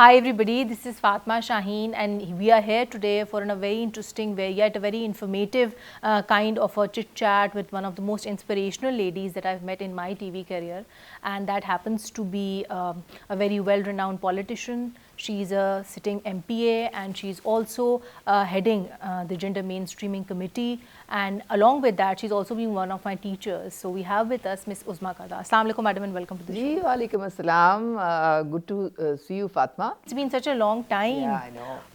Hi everybody, this is Fatma Shaheen and we are here today for a very interesting, very informative kind of a chit chat with one of the most inspirational ladies that I've met in my TV career, and that happens to be a very well renowned politician. She's a sitting MPA and she's also heading the Gender Mainstreaming Committee, and along with that she's also been one of my teachers. So we have with us Miss Uzma Qada. Assalamu alaikum madam and welcome to the show. Ji, walaikum assalam. Good to see you, Fatma. It's been such a long time. Yeah, I know.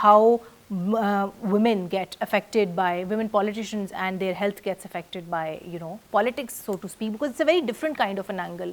how women get affected by, women politicians and their health gets affected by politics, so to speak, because it's a very different kind of an angle.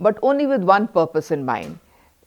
but only with one purpose in mind,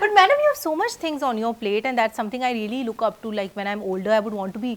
But madam, you have so much things on your plate and that's something I really look up to. Like when I'm older, I would want to be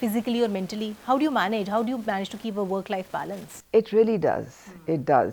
physically or mentally? How do you manage? How do you manage to keep a work-life balance? It really does. It does.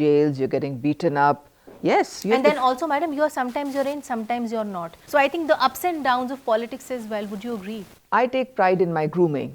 jails, you're getting beaten up. Yes. And then also, madam, sometimes you're in, sometimes you're not. So I think the ups and downs of politics as well. Would you agree? I take pride in my grooming.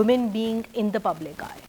women being in the public eye.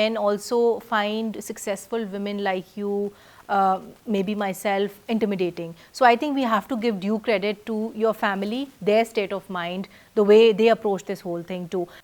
men also find successful women like you, maybe myself, intimidating. So I think we have to give due credit to your family, their state of mind, the way they approach this whole thing too.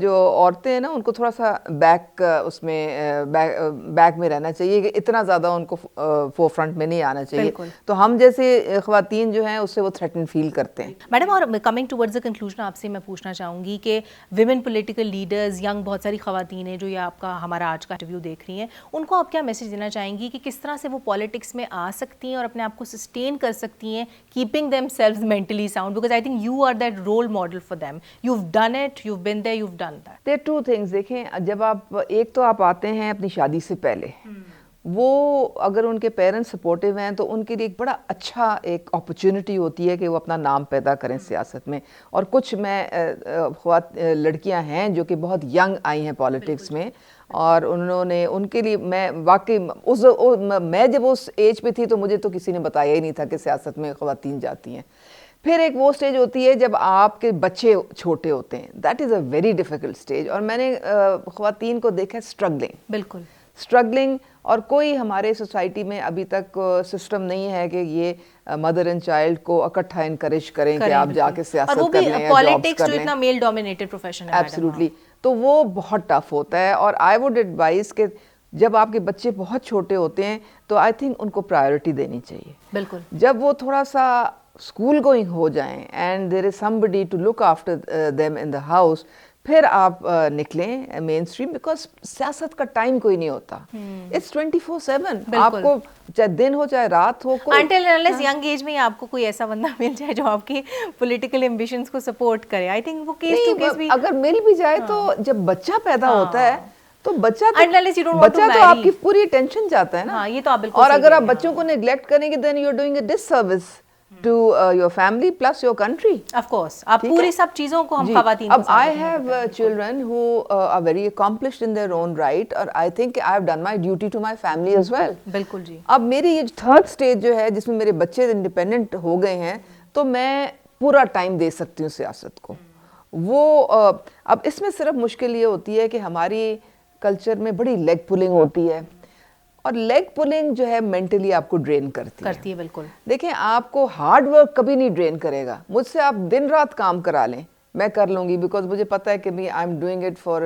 جو عورتیں ہیں نا ان کو تھوڑا سا back اس میں back میں رہنا چاہیے کہ اتنا زیادہ ان کو فور فرنٹ میں نہیں آنا چاہیے. تو ہم جیسے خواتین جو ہیں اس سے وہ تھریٹن فیل کرتے ہیں. میڈم اور کمنگ ٹورڈز دا کنکلوژن آپ سے میں پوچھنا چاہوں گی کہ ویمن پولیٹیکل لیڈرز ینگ بہت ساری خواتین ہیں جو یہ آپ کا ہمارا آج کا انٹرویو دیکھ رہی ہیں, ان کو آپ کیا میسج دینا چاہیں گی کہ کس طرح سے وہ پالیٹکس میں آ سکتی ہیں اور اپنے آپ کو سسٹین کر سکتی ہیں keeping themselves mentally sound, because I think you are that role model for them, you have done it, you have been there, you have done that. There two things. دیکھیں جب آپ ایک تو آپ آتے ہیں اپنی شادی سے پہلے, وہ اگر ان کے پیرنٹس سپورٹیو ہیں تو ان کے لیے ایک بڑا اچھا ایک اپرچونٹی ہوتی ہے کہ وہ اپنا نام پیدا کریں سیاست میں. اور کچھ میں لڑکیاں ہیں جو کہ بہت ینگ آئی ہیں پالیٹکس میں, اور انہوں نے ان کے لیے میں واقعی میں جب اس ایج پہ تھی تو مجھے تو کسی نے بتایا ہی نہیں تھا کہ سیاست میں خواتین جاتی ہیں. پھر ایک وہ سٹیج ہوتی ہے جب آپ کے بچے چھوٹے ہوتے ہیں, that is a very difficult stage. اور میں نے خواتین کو دیکھا اسٹرگلنگ, بالکل اسٹرگلنگ, اور کوئی ہمارے سوسائٹی میں ابھی تک سسٹم نہیں ہے کہ یہ مدر اینڈ چائلڈ کو اکٹھا انکریج کریں کہ آپ جا کے سیاست کر لیں یا جابس کر لیں. اتنا میل ڈومینیٹڈ پروفیشن ہے ایبسلیوٹلی, تو وہ بہت ٹف ہوتا ہے. اور آئی ووڈ ایڈوائز کہ جب آپ کے بچے بہت چھوٹے ہوتے ہیں تو آئی تھنک ان کو پرائیورٹی دینی چاہیے. بالکل جب وہ تھوڑا سا اسکول گوئنگ ہو جائیں and there is somebody to look after them in the house, پھر آپ نکلیں مین اسٹریم, بیکاز سیاست کا ٹائم کوئی نہیں ہوتا. اٹس 24/7, آپ کو چاہے دن ہو چاہے رات ہو. انٹل انلیس ینگ ایج میں آپ کو کوئی ایسا بندہ مل جائے جو آپ کی پولیٹیکل ایمبیشنز کو سپورٹ کرے, آئی تھنک وہ کیس ٹو کیس بھی اگر مل بھی جائے تو جب بچہ پیدا ہوتا ہے تو بچہ تو آپ کی پوری اٹینشن جاتا ہے نا. اور اگر آپ بچوں کو نیگلیکٹ کریں گے then you are doing a disservice to your family plus your country. Of course, آپ پوری سب چیزوں کو ہم خواتین اب I have children who are very accomplished in their own right, اور I think I have done my duty to my family as well. بالکل جی. اب میری یہ تھرڈ اسٹیج جو ہے جس میں میرے بچے انڈیپینڈنٹ ہو گئے ہیں تو میں پورا ٹائم دے سکتی ہوں سیاست کو. وہ اب اس میں صرف مشکل یہ ہوتی ہے کہ ہماری کلچر میں بڑی لیگ پولنگ ہوتی ہے, اور لیگ پولنگ جو ہے مینٹلی آپ کو ڈرین کرتی ہے. بالکل. دیکھیں آپ کو ہارڈ ورک کبھی نہیں ڈرین کرے گا. مجھ سے آپ دن رات کام کرا لیں, میں کر لوں گی, بیکاز مجھے پتہ ہے کہ I am doing it for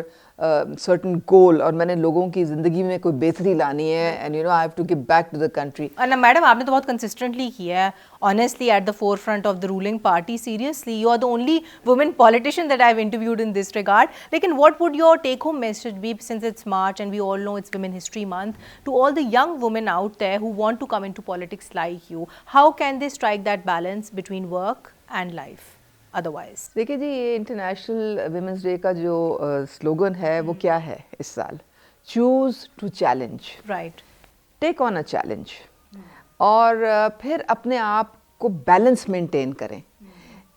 certain goal, اور میں نے لوگوں کی زندگی میں کوئی بہتری لانی ہے, and you know I have to give back to the country. اور میڈم آپ نے تو بہت کنسسٹنٹلی کیا ہے, honestly at the forefront of the ruling party. Seriously you are the only woman politician that I have interviewed in this regard. لیکن what would your take home message be, since it's March and we all know it's women history month, to all the young women out there who want to come into politics like you, how can they strike that balance between work and life otherwise? دیکھیے جی, یہ international women's day کا جو slogan ہے وہ کیا ہے اس سال, choose to challenge, right, take on a challenge, اور پھر اپنے آپ کو بیلنس مینٹین کریں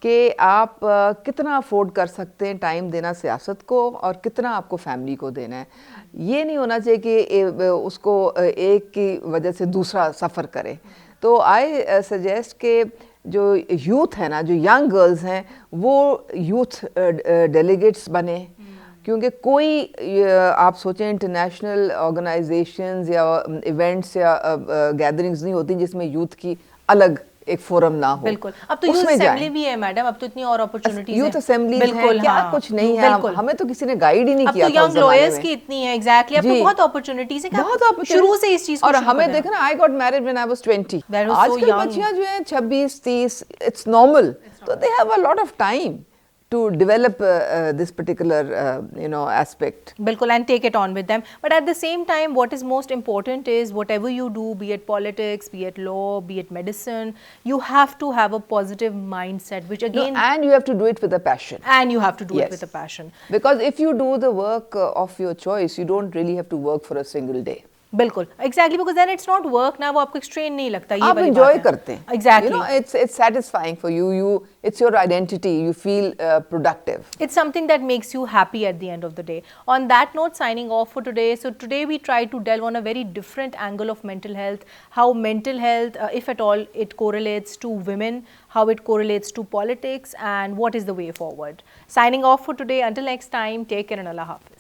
کہ آپ کتنا افورڈ کر سکتے ہیں ٹائم دینا سیاست کو اور کتنا آپ کو فیملی کو دینا ہے. یہ نہیں ہونا چاہیے کہ اس کو ایک کی وجہ سے دوسرا سفر کرے. تو آئی سجیسٹ کہ جو یوتھ ہے نا, جو ینگ گرلز ہیں, وہ یوتھ ڈیلیگیٹس بنے, کیونکہ کوئی آپ سوچیں انٹرنیشنل آرگنائزیشنز یا ایونٹس یا گیدرنگز نہیں ہوتی جس میں یوتھ کی الگ ایک فورم نہ ہو. بالکل. اب تو یوتھ اسمبلی بھی ہے میڈم, اب تو اتنی اور اپرچونٹیز ہیں. یوتھ اسمبلیز ہیں, کیا کچھ نہیں ہے, ہمیں تو کسی نے گائیڈ ہی نہیں کیا تھا. اب تو ینگ لائرز کی اتنی ہے, ایگزیکٹلی, اب تو بہت اپرچونیٹیز ہیں شروع سے اس چیز کو. اور ہمیں دیکھنا, I got married when I was 20. آج کل بچیاں جو ہیں 26-30, اٹس نارمل, تو they have a lot of time to develop this particular aspect. Bilkul, and take it on with them. But at the same time, what is most important is whatever you do, be it politics, be it law, be it medicine, you have to have a positive mindset, which again... No, and you have to do it with a passion. And you have to do it with a passion. Because if you do the work of your choice, you don't really have to work for a single day. بالکل, exactly, because then it's not work نا, وہ آپ کو strain نہیں لگتا, یہ آپ enjoy کرتے ہیں. Exactly, it's satisfying for you, it's your identity, you feel productive. It's something that makes you happy at the end of the day. On that note, signing off for today. So today we try to delve on a very different angle of mental health, how mental health, if at all, it correlates to women, how it correlates to politics, and what is the way forward. Signing off for today. Until next time, take care and Allah Hafiz.